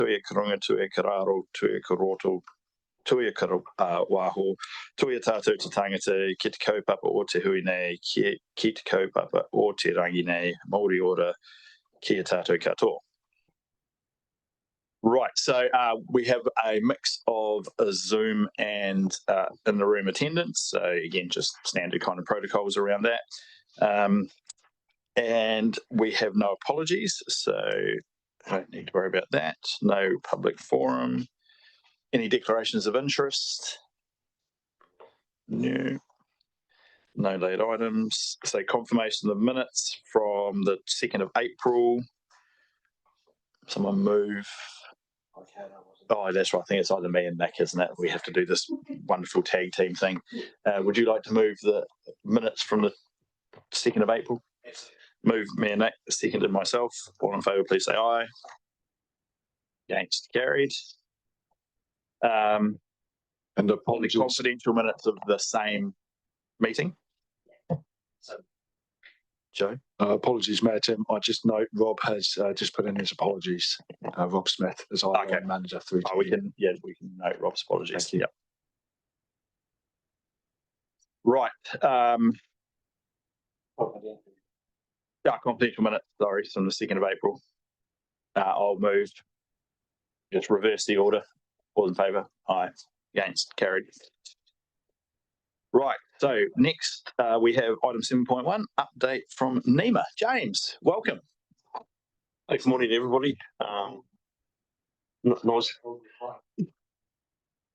tuia karunga, tuia kararo, tuia karoto, tuia waho, tuia tātou te tangata, ki te kaupapa o te hui nei, ki te kaupapa o te rangi nei, Māori ora, kia tātou katoa. Right, so we have a mix of Zoom and in the room attendance. So again, just standard kind of protocols around that. And we have no apologies, so I don't need to worry about that. No public forum. Any declarations of interest? No. No late items. So confirmation of minutes from the 2nd of April. Someone move. Oh, that's right. I think it's either me and Nick, isn't it? We have to do this wonderful tag team thing. Would you like to move the minutes from the 2nd of April? Move me and Nick, seconded myself. All in favour, please say aye. Against, carried. And the confidential minutes of the same meeting. Joe? Apologies, Mayor Tim. I just note Rob has just put in his apologies. Rob Smith as our manager through. We can note Rob's apologies. Thank you. Yep. Right. Confidential minutes, sorry, from the 2nd of April. I'll move. Just reverse the order. All in favour? Aye. Against? Carried. Right, so next we have item 7.1, update from NEMA. James, welcome. Good morning, everybody. Nice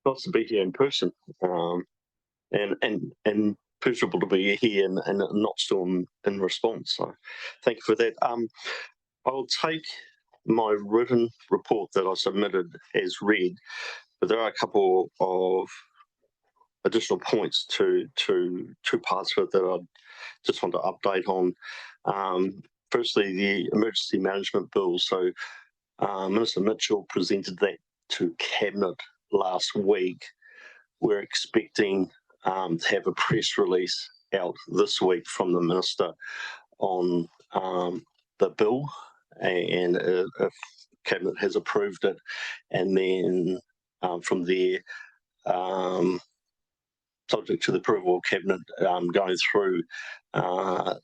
to be here in person, and pleasurable to be here and not still in response. So, thank you for that. I'll take my written report that I submitted as read, but there are a couple of additional points to two parts of it that I just want to update on. Firstly, the emergency management bill. So Minister Mitchell presented that to Cabinet last week. We're expecting to have a press release out this week from the Minister on the bill, and if Cabinet has approved it, and then from there, subject to the approval of Cabinet, going through to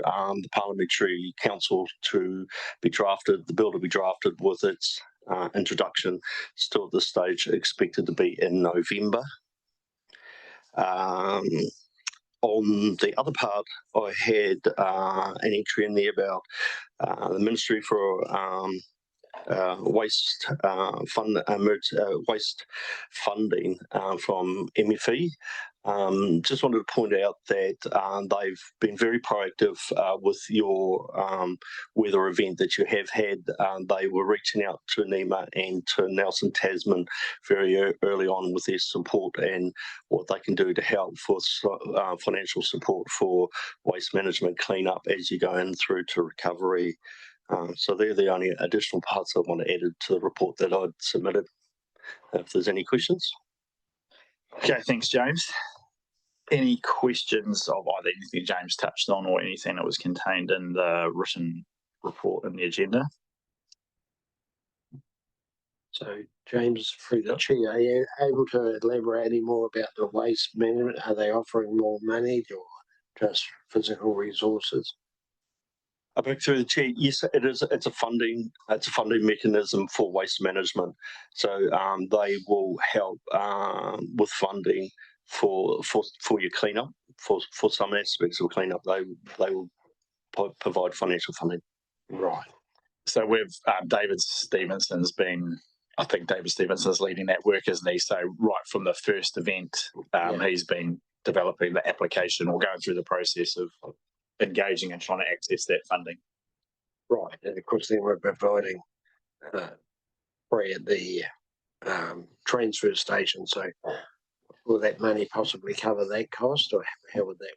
the Parliamentary Council to be drafted, the bill to be drafted with its introduction, still at this stage expected to be in November. On the other part, I had an entry in there about the Ministry for waste funding from MFE. Just wanted to point out that they've been very proactive with your weather event that you have had. They were reaching out to NEMA and to Nelson Tasman very early on with their support and what they can do to help for financial support for waste management cleanup as you go in through to recovery. So they're the only additional parts I want to add to the report that I'd submitted. If there's any questions. Okay, thanks, James. Any questions of either anything James touched on or anything that was contained in the written report in the agenda? So, James, through the chair, are you able to elaborate any more about the waste management? Are they offering more money or just physical resources? Back through the chair, yes, it is. It's a funding mechanism for waste management. So they will help with funding for your cleanup. For some aspects of cleanup, they will provide financial funding. Right. So we've David Stevenson's been. I think David Stevenson's leading that work, isn't he? So right from the first event, he's been developing the application or going through the process of engaging and trying to access that funding. Right, and of course then we're providing free at the transfer station, so will that money possibly cover that cost, or how would that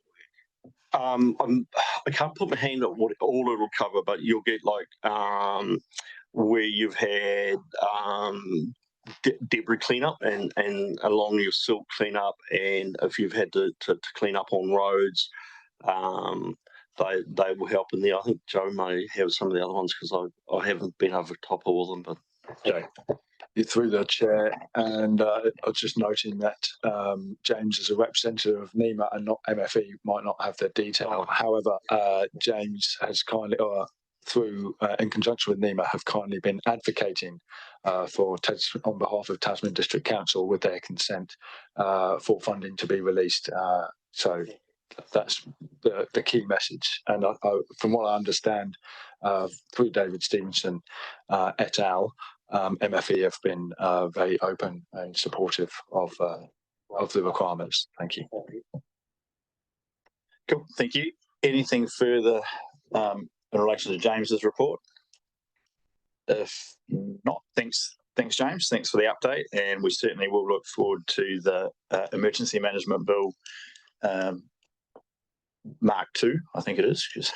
work? I can't put my hand on what all it'll cover, but you'll get like where you've had debris cleanup and along your silt cleanup, and if you've had to clean up on roads, they will help in there. I think Joe may have some of the other ones because I haven't been over top of all of them, but Joe. You through the chair, and I was just noting that James, as a representative of NEMA and not MFE, might not have the detail. However, James has kindly, in conjunction with NEMA, have kindly been advocating on behalf of Tasman District Council, with their consent, for funding to be released. So that's the key message. And from what I understand, through David Stevenson et al., MFE have been very open and supportive of the requirements. Thank you. Cool, thank you. Anything further in relation to James's report? If not, thanks James. Thanks for the update, and we certainly will look forward to the emergency management bill. Mark 2, I think it is, because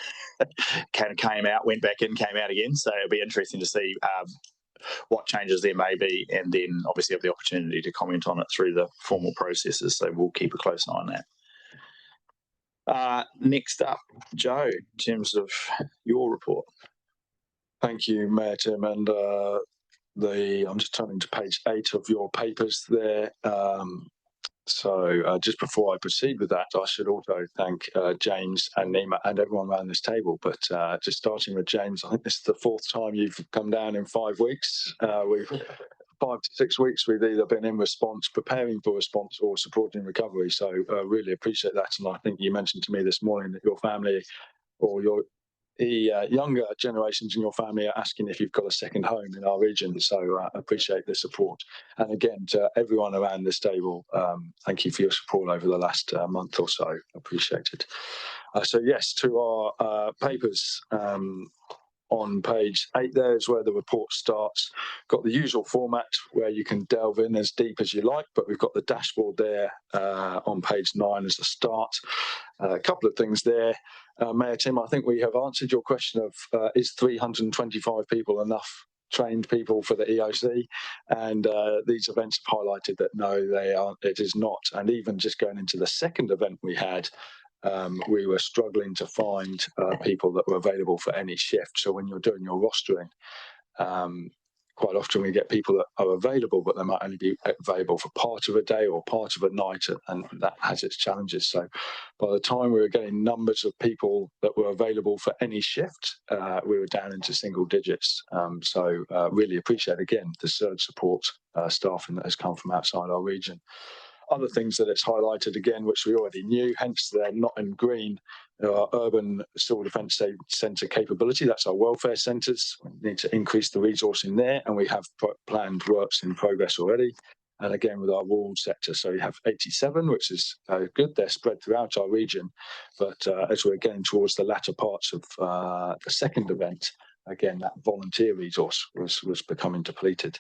kind of came out, went back in, came out again. So it'll be interesting to see what changes there may be, and then obviously have the opportunity to comment on it through the formal processes. So we'll keep a close eye on that. Next up, Joe, in terms of your report. Thank you, Mayor Tim, and I'm just turning to page 8 of your papers there. So just before I proceed with that, I should also thank James and Nima and everyone around this table. But just starting with James, I think this is the 4th time you've come down in 5 weeks. We've 5 to 6 weeks we've either been in response, preparing for response, or supporting recovery. So really appreciate that. And I think you mentioned to me this morning that your family, or the younger generations in your family, are asking if you've got a second home in our region. So appreciate the support. And again, to everyone around this table, thank you for your support over the last month or so. Appreciate it. So yes, to our papers. On page 8 there is where the report starts. Got the usual format where you can delve in as deep as you like, but we've got the dashboard there on page 9 as a start. A couple of things there. Mayor Tim, I think we have answered your question of is 325 people enough trained people for the EOC? And these events have highlighted that no, they aren't. It is not. And even just going into the second event we had, we were struggling to find people that were available for any shift. So when you're doing your rostering, quite often we get people that are available, but they might only be available for part of a day or part of a night, and that has its challenges. So by the time we were getting numbers of people that were available for any shift, we were down into single digits. So really appreciate, again, the surge support staffing that has come from outside our region. Other things that it's highlighted again, which we already knew, hence they're not in green, our urban civil defence centre capability. That's our welfare centres. We need to increase the resourcing there, and we have planned works in progress already. And again, with our rural sector, so we have 87, which is good. They're spread throughout our region. But as we're getting towards the latter parts of the second event, again, that volunteer resource was becoming depleted.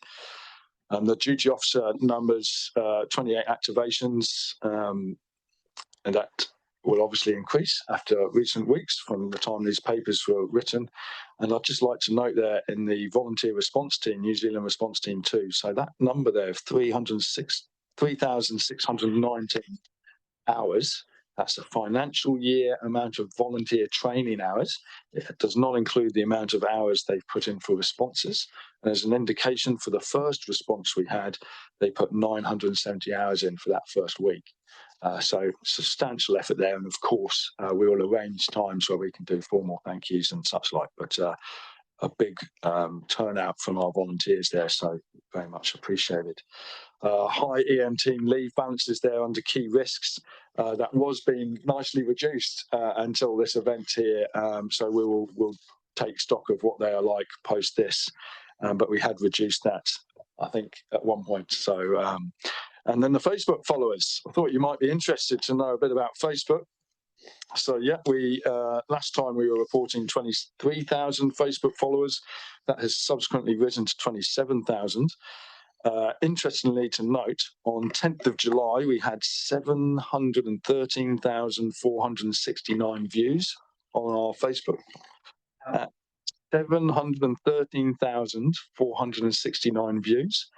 The duty officer numbers, 28 activations, and that will obviously increase after recent weeks from the time these papers were written. And I'd just like to note there in the volunteer response team, New Zealand response team 2, so that number there of 3,619 hours, that's a financial year amount of volunteer training hours. It does not include the amount of hours they've put in for responses. And as an indication, for the first response we had, they put 970 hours in for that first week. So substantial effort there. And of course, we will arrange times where we can do formal thank yous and such like. But a big turnout from our volunteers there, so very much appreciated. High EM team leave balances there under key risks. That was being nicely reduced until this event here. So we'll take stock of what they are like post this. But we had reduced that, I think, at one point. So, and then the Facebook followers. I thought you might be interested to know a bit about Facebook. So yeah, we last time we were reporting 23,000 Facebook followers. That has subsequently risen to 27,000. Interestingly to note, on 10th of July, we had 713,469 views on our Facebook. 713,469 views.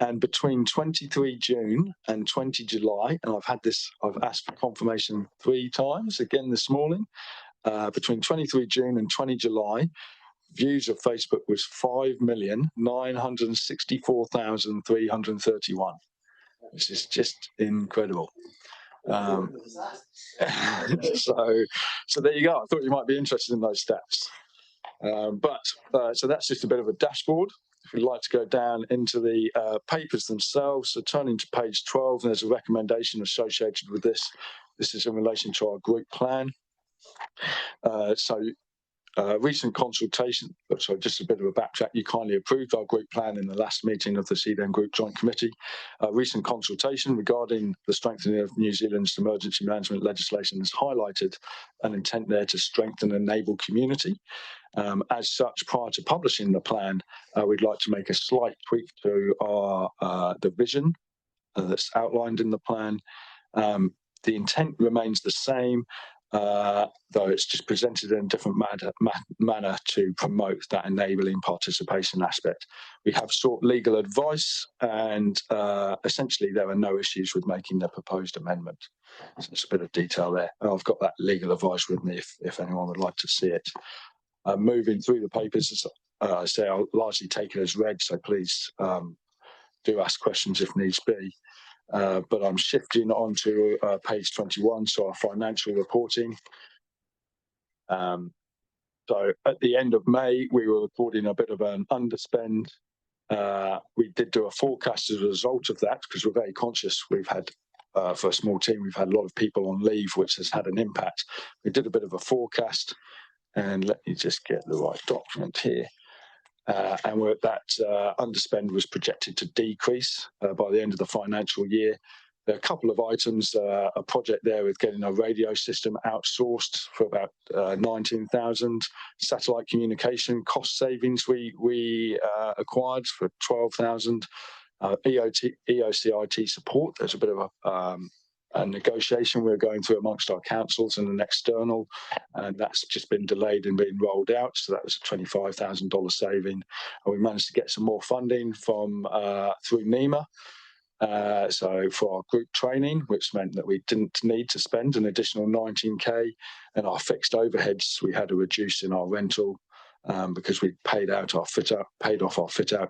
And between 23 June and 20 July, and I've asked for confirmation 3 times, again this morning, between 23 June and 20 July, views of Facebook was 5,964,331. This is just incredible. So there you go. I thought you might be interested in those stats. So that's just a bit of a dashboard. If you'd like to go down into the papers themselves, so turning to page 12, there's a recommendation associated with this. This is in relation to our group plan. Recent consultation, so just a bit of a backtrack, you kindly approved our group plan in the last meeting of the CDEM Group Joint Committee. Recent consultation regarding the strengthening of New Zealand's emergency management legislation has highlighted an intent there to strengthen and enable community. As such, prior to publishing the plan, we'd like to make a slight tweak to our the vision that's outlined in the plan. The intent remains the same, though it's just presented in a different manner to promote that enabling participation aspect. We have sought legal advice, and essentially there are no issues with making the proposed amendment. So there's a bit of detail there. And I've got that legal advice with me if anyone would like to see it. Moving through the papers, I say I'll largely take it as read, so please do ask questions if needs be. But I'm shifting on to page 21, so our financial reporting. So at the end of May, we were reporting a bit of an underspend. We did do a forecast as a result of that, because we're very conscious we've had, for a small team, we've had a lot of people on leave, which has had an impact. We did a bit of a forecast. And let me just get the right document here. And that underspend was projected to decrease by the end of the financial year. There are a couple of items, a project there with getting a radio system outsourced for about 19,000, satellite communication cost savings we acquired for 12,000, EOCIT support. There's a bit of a negotiation we're going through amongst our councils and an external, and that's just been delayed and being rolled out. So that was a $25,000 saving. And we managed to get some more funding from through NEMA. So for our group training, which meant that we didn't need to spend an additional 19k, and our fixed overheads we had to reduce in our rental because we paid off our fit out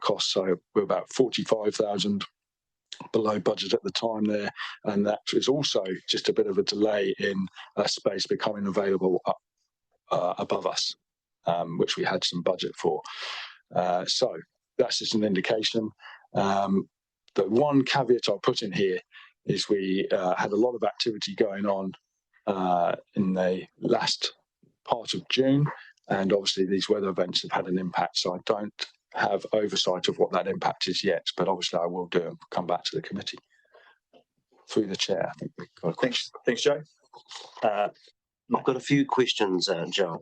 costs. So we're about 45,000 below budget at the time there, and that is also just a bit of a delay in space becoming available above us, which we had some budget for. So that's just an indication. The one caveat I'll put in here is we had a lot of activity going on in the last part of June, and obviously these weather events have had an impact, so I don't have oversight of what that impact is yet, but obviously I will do and come back to the committee. Through the chair, I think we've got a question. Thanks, Joe. I've got a few questions, Joe.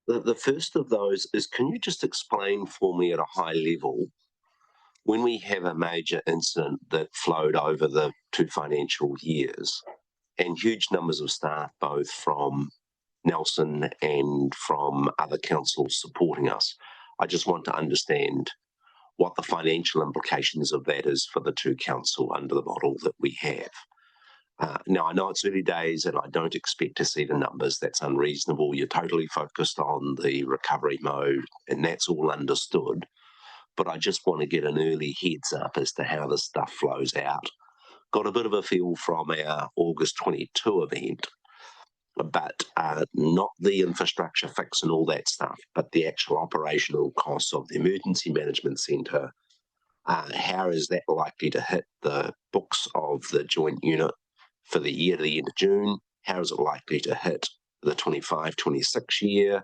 The first of those is, can you just explain for me at a high level, when we have a major incident that flowed over the 2 financial years and huge numbers of staff, both from Nelson and from other councils supporting us, I just want to understand what the financial implications of that is for the 2 council under the model that we have. Now, I know it's early days and I don't expect to see the numbers. That's unreasonable. You're totally focused on the recovery mode, and that's all understood. But I just want to get an early heads up as to how this stuff flows out. Got a bit of a feel from our August 22 event, but not the infrastructure fix and all that stuff, but the actual operational costs of the emergency management centre. How is that likely to hit the books of the joint unit for the year to the end of June? How is it likely to hit the 25-26 year?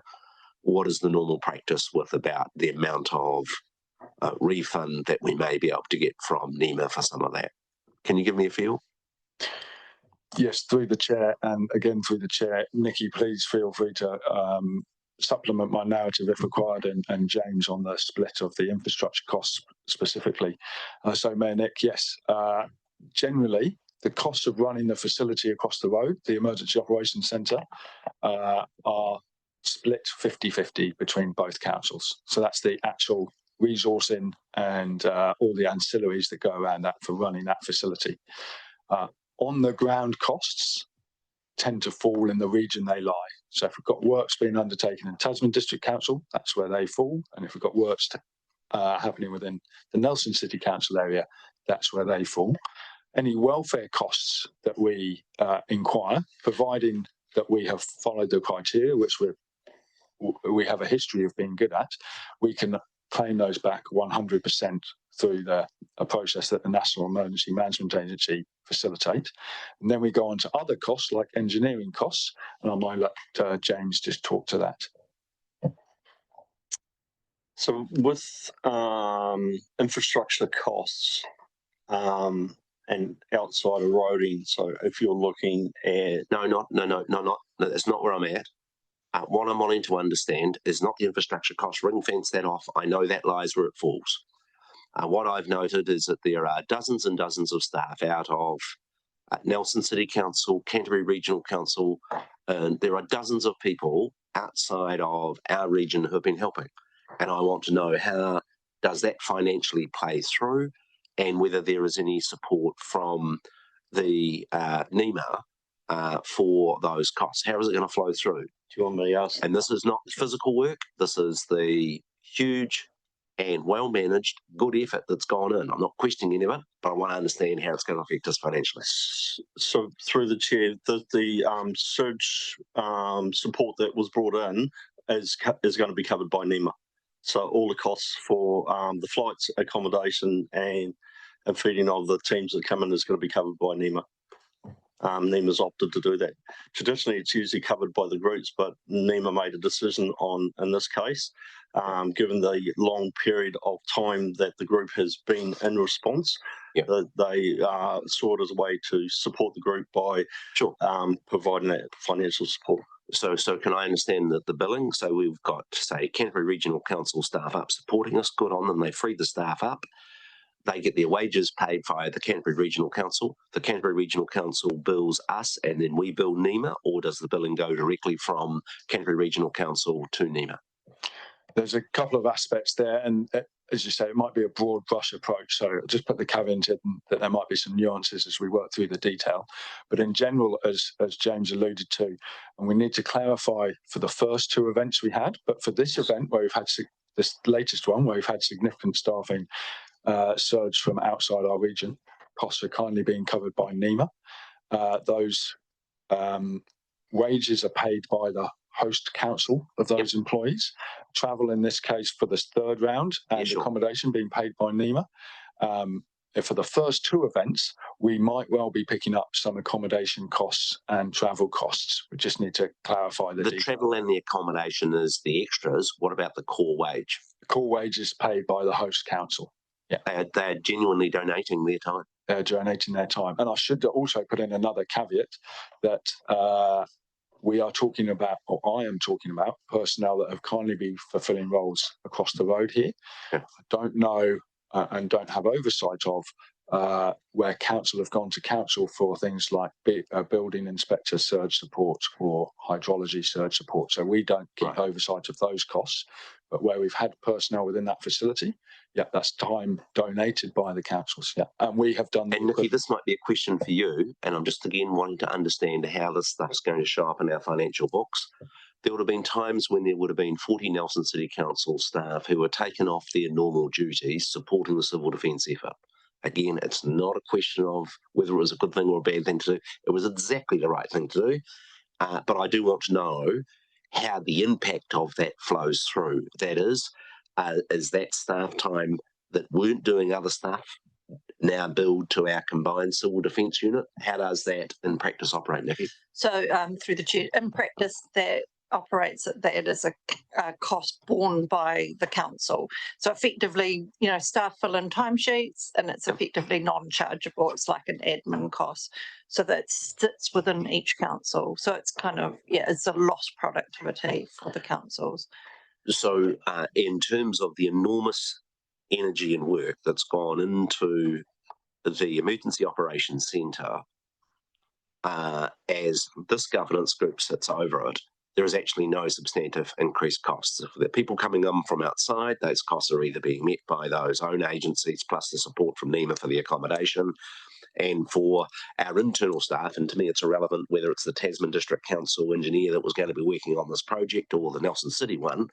What is the normal practice with about the amount of refund that we may be able to get from NEMA for some of that? Can you give me a feel? Yes, through the chair, and again through the chair, Nikki, please feel free to supplement my narrative if required, and James on the split of the infrastructure costs specifically. So Mayor Nick, yes, generally the costs of running the facility across the road, the Emergency Operations Centre, are split 50-50 between both councils. So that's the actual resourcing and all the ancillaries that go around that for running that facility. On the ground costs tend to fall in the region they lie. So if we've got works being undertaken in Tasman District Council, that's where they fall. And if we've got works happening within the Nelson City Council area, that's where they fall. Any welfare costs that we inquire, providing that we have followed the criteria, which we have a history of being good at, we can claim those back 100% through a process that the National Emergency Management Agency facilitate. And then we go on to other costs like engineering costs, and I might let James just talk to that. So with infrastructure costs and outside of roading, so if you're looking at No, that's not where I'm at. What I'm wanting to understand is not the infrastructure cost, ring fence that off. I know that lies where it falls. What I've noted is that there are dozens and dozens of staff out of Nelson City Council, Canterbury Regional Council, and there are dozens of people outside of our region who have been helping. And I want to know, how does that financially play through, and whether there is any support from the NEMA for those costs. How is it going to flow through? Do you want me to ask? And this is not physical work. This is the huge and well-managed good effort that's gone in. I'm not questioning any of it, but I want to understand how it's going to affect us financially. So through the chair, the surge support that was brought in is going to be covered by NEMA. So all the costs for the flights, accommodation, and feeding of the teams that come in is going to be covered by NEMA. NEMA's opted to do that. Traditionally, it's usually covered by the groups, but NEMA made a decision in this case, given the long period of time that the group has been in response, that they saw it as a way to support the group by providing that financial support. So can I understand that the billing? So we've got, say, Canterbury Regional Council staff up supporting us. Good on them. They freed the staff up. They get their wages paid via the Canterbury Regional Council. The Canterbury Regional Council bills us, and then we bill NEMA, or does the billing go directly from Canterbury Regional Council to NEMA? There's a couple of aspects there, and as you say, it might be a broad brush approach. So I'll just put the caveat in that there might be some nuances as we work through the detail. But in general, as James alluded to, and we need to clarify for the first two events we had, but for this event where we've had this latest one where we've had significant staffing surge from outside our region, costs are kindly being covered by NEMA. Those wages are paid by the host council of those employees. Travel in this case for this third round and accommodation being paid by NEMA. For the first two events, we might well be picking up some accommodation costs and travel costs. We just need to clarify the detail. Travel and the accommodation is the extras. What about the core wage? The core wage is paid by the host council. Yeah, they're genuinely donating their time. They're donating their time. And I should also put in another caveat that we are talking about, or I am talking about, personnel that have kindly been fulfilling roles across the road here. I don't know and don't have oversight of where council have gone to council for things like building inspector surge support or hydrology surge support. So we don't keep oversight of those costs. But where we've had personnel within that facility, that's time donated by the councils. And we have done. And Nikki, this might be a question for you, and I'm just again wanting to understand how this stuff's going to show up in our financial books. There would have been times when there would have been 40 Nelson City Council staff who were taken off their normal duties supporting the civil defence effort. Again, it's not a question of whether it was a good thing or a bad thing to do. It was exactly the right thing to do. But I do want to know how the impact of that flows through. That is that staff time that weren't doing other stuff now billed to our combined civil defence unit? How does that in practice operate, Nikki? So through the chair, in practice, that operates that it is a cost borne by the council. So effectively, staff fill in timesheets and it's effectively non-chargeable. It's like an admin cost. So that sits within each council. So it's kind of, it's a lost productivity for the councils. So in terms of the enormous energy and work that's gone into the Emergency Operations Centre, as this governance group sits over it, there is actually no substantive increased costs. If the people coming in from outside, those costs are either being met by those own agencies plus the support from NEMA for the accommodation, and for our internal staff, and to me it's irrelevant whether it's the Tasman District Council engineer that was going to be working on this project or the Nelson City one,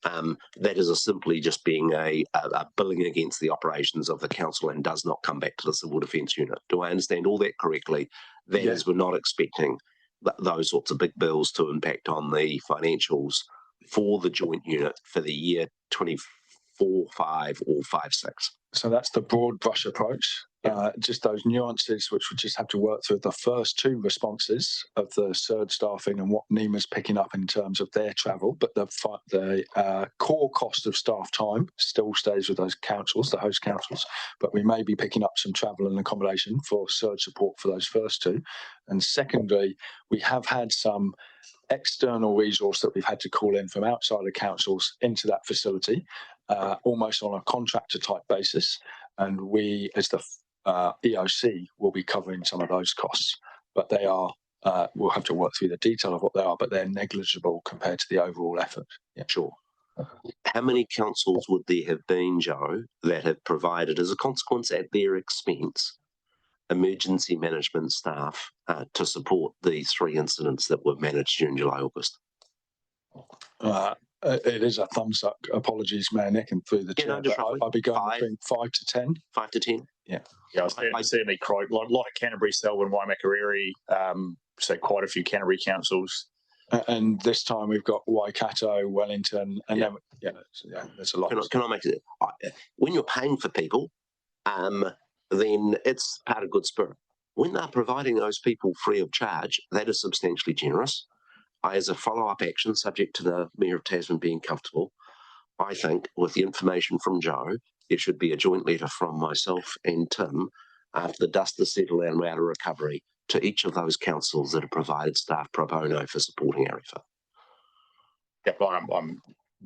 that is simply just being a billing against the operations of the council and does not come back to the Civil Defence Unit. Do I understand all that correctly? That is, we're not expecting those sorts of big bills to impact on the financials for the joint unit for the year 24-5 or 5-6. So that's the broad brush approach. Just those nuances which we just have to work through the first two responses of the surge staffing and what NEMA's picking up in terms of their travel. But the core cost of staff time still stays with those councils, the host councils. But we may be picking up some travel and accommodation for surge support for those first two. And secondly, we have had some external resource that we've had to call in from outside of councils into that facility, almost on a contractor type basis. And we, as the EOC, will be covering some of those costs, but they are, we'll have to work through the detail of what they are, but they're negligible compared to the overall effort. Yeah, sure. How many councils would there have been, Joe, that have provided, as a consequence at their expense, emergency management staff to support the 3 incidents that were managed during July, August? It is a thumbs up. Apologies, Mayor Nick, and through the chair. I'll be going between 5 to 10. 5 to 10? Yeah, I certainly cried. Like a lot of Canterbury, Selwyn, Waimakariri, so quite a few Canterbury councils. And this time we've got Waikato, Wellington, and then there's a lot. Can I make it? When you're paying for people, then it's part of good spirit. When they're providing those people free of charge, that is substantially generous. As a follow-up action, subject to the Mayor of Tasman being comfortable, I think with the information from Joe, there should be a joint letter from myself and Tim after the dust has settled and we're out of recovery to each of those councils that have provided staff pro bono for supporting our effort. Yeah, I'm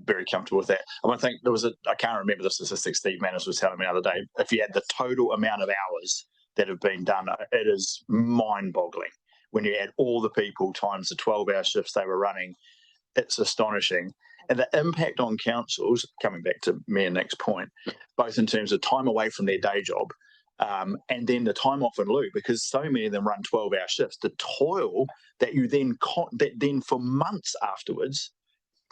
very comfortable with that. I think there was I can't remember the statistics Steve Manners was telling me the other day. If you add the total amount of hours that have been done, it is mind-boggling. When you add all the people times the 12-hour shifts they were running, it's astonishing. And the impact on councils, coming back to Mayor Nick's point, both in terms of time away from their day job and then the time off in lieu, because so many of them run 12-hour shifts, the toil that you then for months afterwards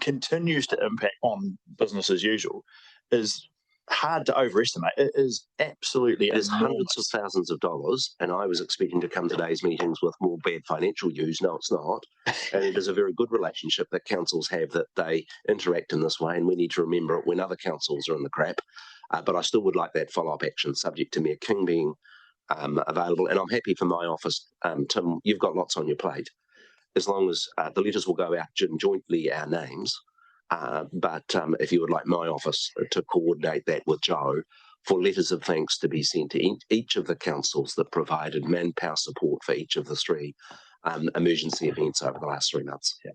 continues to impact on business as usual is hard to overestimate. It is absolutely There's enormous. hundreds of thousands of dollars, and I was expecting to come to today's meetings with more bad financial news. No, it's not. And it is a very good relationship that councils have, that they interact in this way, and we need to remember it when other councils are in the crap. But I still would like that follow-up action, subject to Mayor King being available. And I'm happy for my office. Tim, you've got lots on your plate. As long as the letters will go out jointly, our names. But if you would like my office to coordinate that with Joe for letters of thanks to be sent to each of the councils that provided manpower support for each of the 3 emergency events over the last 3 months. Yeah,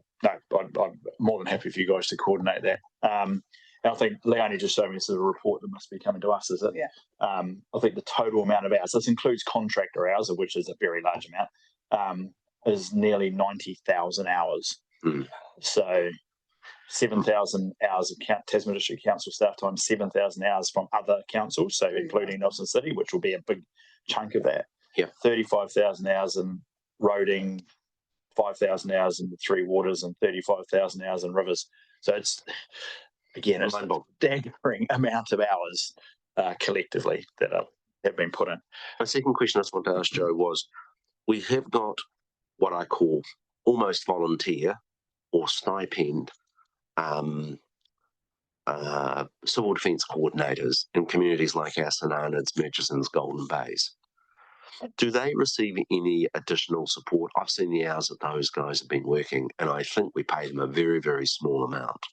no, I'm more than happy for you guys to coordinate that. And I think Leonie just showed me this is a report that must be coming to us, is it? Yeah. I think the total amount of hours, this includes contractor hours, of which is a very large amount, is nearly 90,000 hours. So 7,000 hours of Tasman District Council staff time, 7,000 hours from other councils, so including Nelson City, which will be a big chunk of that. Yeah. 35,000 hours in roading, 5,000 hours in the 3 waters, and 35,000 hours in rivers. So it's, again, it's a staggering amount of hours collectively that have been put in. My second question I just want to ask Joe was, we have got what I call almost volunteer or stipend civil defence coordinators in communities like our St Arnaud's, Murchison's, Golden Bays. Do they receive any additional support? I've seen the hours that those guys have been working, and I think we pay them a very, very small amount.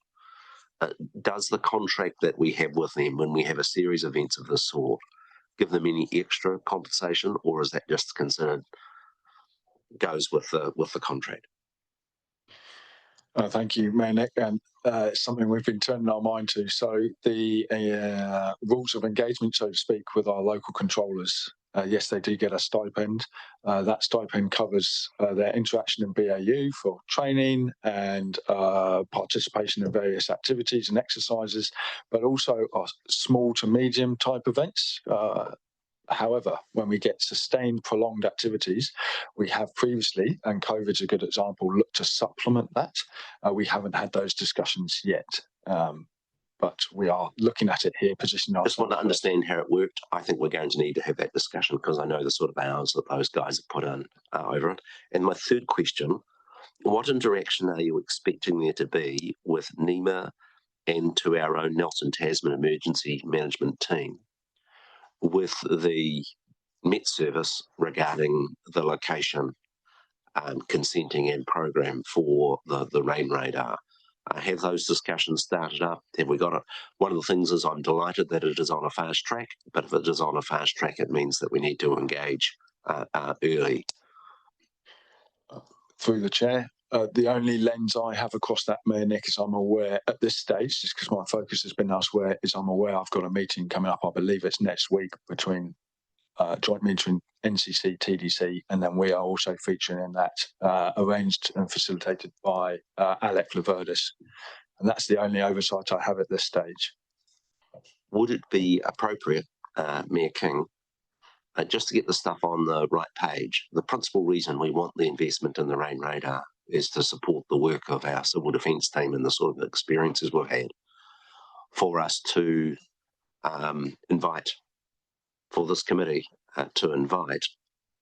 Does the contract that we have with them when we have a series of events of this sort give them any extra compensation, or is that just considered goes with the contract? Thank you, Mayor Nick, and it's something we've been turning our mind to. So the rules of engagement, so to speak, with our local controllers Yes, they do get a stipend. That stipend covers their interaction in BAU for training and participation in various activities and exercises, but also small to medium type events. However, when we get sustained, prolonged activities, we have previously, and COVID's a good example, looked to supplement that. We haven't had those discussions yet, but we are looking at it here, positioning ourselves. Just want to understand how it worked. I think we're going to need to have that discussion because I know the sort of hours that those guys have put in over it. And my third question, what interaction are you expecting there to be with NEMA and to our own Nelson Tasman emergency management team with the Met Service regarding the location, consenting and program for the rain radar? Have those discussions started up? Have we got it? One of the things is I'm delighted that it is on a fast track, but if it is on a fast track, it means that we need to engage early. Through the chair, the only lens I have across that, Mayor Nick, is I'm aware at this stage, just because my focus has been elsewhere, is I'm aware I've got a meeting coming up, I believe it's next week, between joint meeting NCC, TDC, and then we are also featuring in that, arranged and facilitated by Alec Laverdis. And that's the only oversight I have at this stage. Would it be appropriate, Mayor King, just to get the stuff on the right page? The principal reason we want the investment in the rain radar is to support the work of our civil defence team and the sort of experiences we've had, for us to invite, for this committee to invite,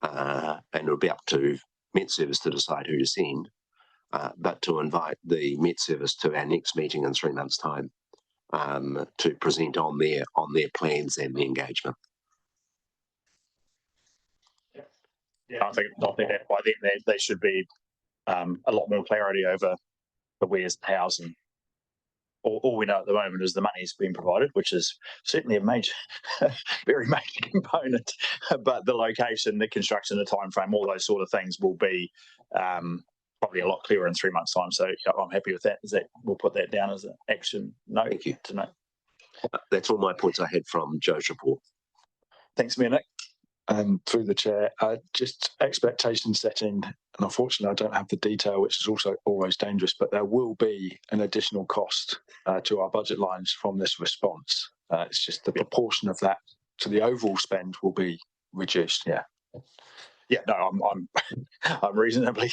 and it'll be up to Met Service to decide who to send, but to invite the Met Service to our next meeting in 3 months' time to present on their plans and the engagement. Yeah, I think that by then there should be a lot more clarity over the where's, the hows, and all we know at the moment is the money's been provided, which is certainly a major, very major component. But the location, the construction, the time frame, all those sort of things will be probably a lot clearer in 3 months' time. So yeah, I'm happy with that. Is that we'll put that down as an action note. Thank you. Tonight. That's all my points I had from Joe's report. Thanks, Mayor Nick. And through the chair, just expectation setting, and unfortunately I don't have the detail, which is also always dangerous, but there will be an additional cost to our budget lines from this response. It's just the proportion of that to the overall spend will be reduced. Yeah. Yeah, no, I'm reasonably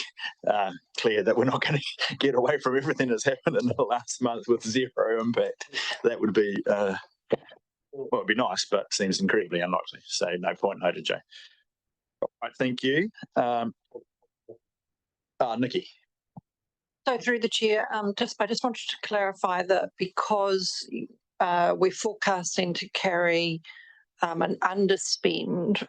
clear that we're not going to get away from everything that's happened in the last month with zero impact. That would be well, it'd be nice, but seems incredibly unlikely. So no point noted, Jay. All right, thank you. Nikki. So through the chair, I just wanted to clarify that because we're forecasting to carry an underspend,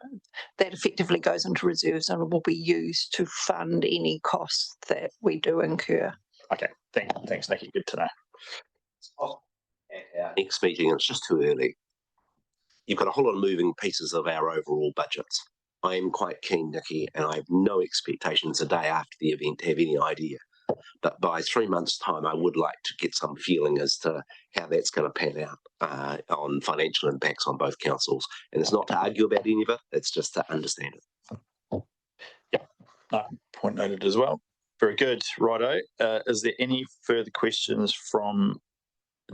that effectively goes into reserves and will be used to fund any costs that we do incur. Okay, thanks, Nikki. Good to know. Next meeting, it's just too early. You've got a whole lot of moving pieces of our overall budgets. I am quite keen, Nikki, and I have no expectations the day after the event to have any idea. But by 3 months' time, I would like to get some feeling as to how that's going to pan out on financial impacts on both councils. And it's not to argue about any of it, it's just to understand it. Yeah, point noted as well. Very good, righto. Is there any further questions from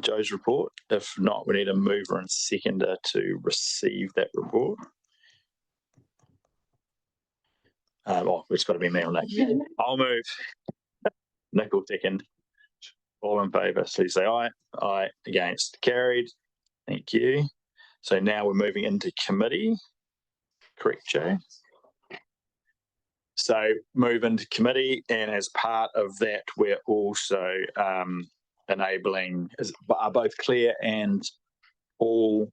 Joe's report? If not, we need a mover and seconder to receive that report. Well, it's got to be me on that. I'll move. Nick will second. All in favour, please say aye. Aye. Against. Carried. Thank you. So now we're moving into committee. Correct, Joe? So move into committee, and as part of that, we're also enabling, are both Claire and all,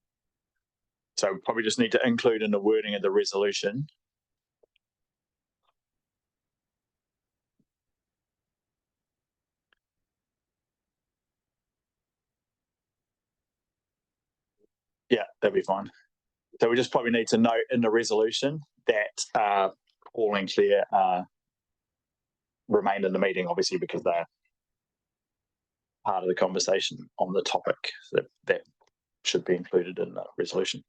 so probably just need to include in the wording of the resolution. Yeah, that'd be fine. So we just probably need to note in the resolution that Paul and Claire remained in the meeting, obviously, because they're part of the conversation on the topic. So that should be included in the resolution.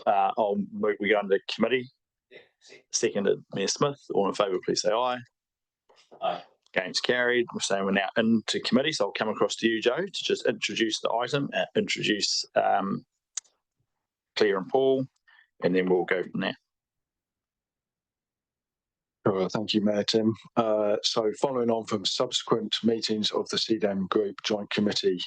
I'll move, we go into committee. Seconded, Mayor Smith. All in favour, please say aye. Aye. Against, carried. We're saying we're now into committee, so I'll come across to you, Joe, to just introduce the item, introduce Claire and Paul, and then we'll go from there. Thank you, Mayor Tim. So following on from subsequent meetings of the CDEM Group Joint Committee